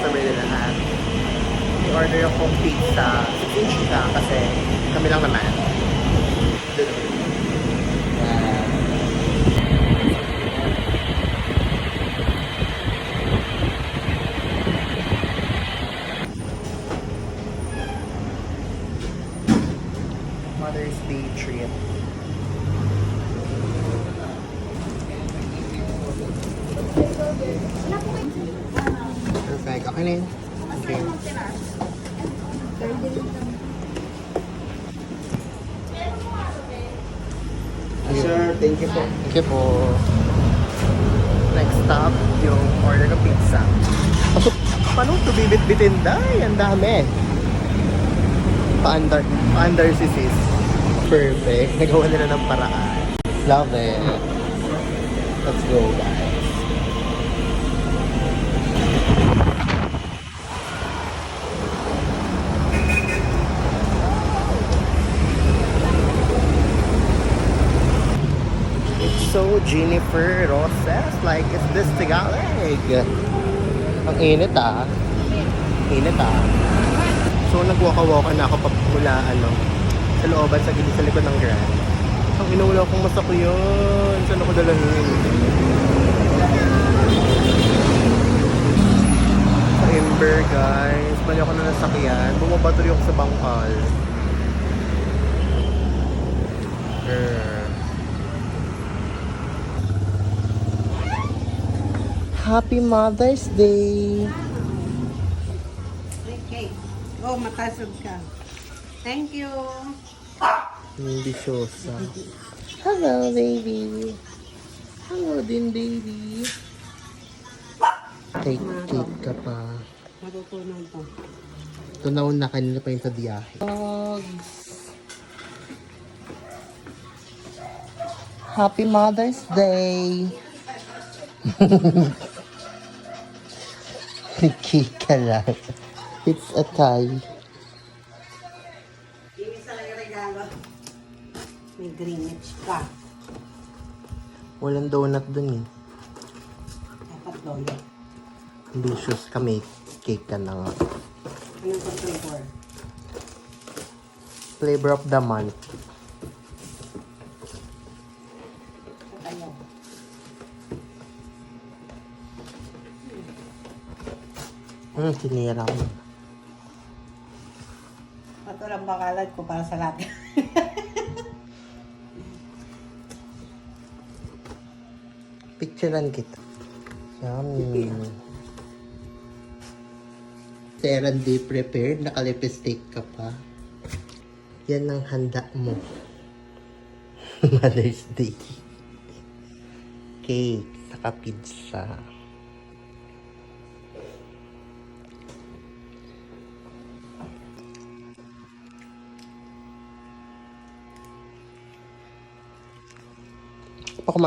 customer na lahat. I-order akong pizza. 6-inch ka kasi kami lang naman. Mother's Day trip. Perfect. Okay na yun. Okay. Sir, thank you po. Thank you po. Next stop, yung order ng pizza. Paano ito bibit-bitin? Day, ang dami. Pa-under si sis. Perfect. Nagawa nila ng paraan. Love it. Let's go, guys. So, Jennifer Roses, like, is this Tagalog? Ang init ah. Init ah. So, nagwaka-waka na ako mula, sa looban, sa gilid, sa likod ng Grand. Ang inawala akong masako yun. Saan ako dalahin? Sa Ember, guys. Bali ako na nasakyan. Bumabatuloy ako sa bangkal. Happy Mother's Day! Okay. Oh, matasog ka. Thank you. Hindi siyosa. Hello, baby. Hello din, baby. Cake ka pa. Matutunan to. Tunaw na kanina pa yung sa biyahe. Dogs! Happy Mother's Day! Cake ka lang. It's a tie. Ibig sa lang regalo. May Greenwich pa. Walang donut dun eh. Dapat donut. Ambitious ka, may cake ka na nga. Anong flavor? Flavor of the month. Ayaw. Sinira mo. Ito lang bakalan ko para sa lahat. Picturean kita. Yummy. Sarah Day prepared. Nakalipstick ka pa. Yan ang handa mo. Mother's Day. Cake. Saka pizza. Ako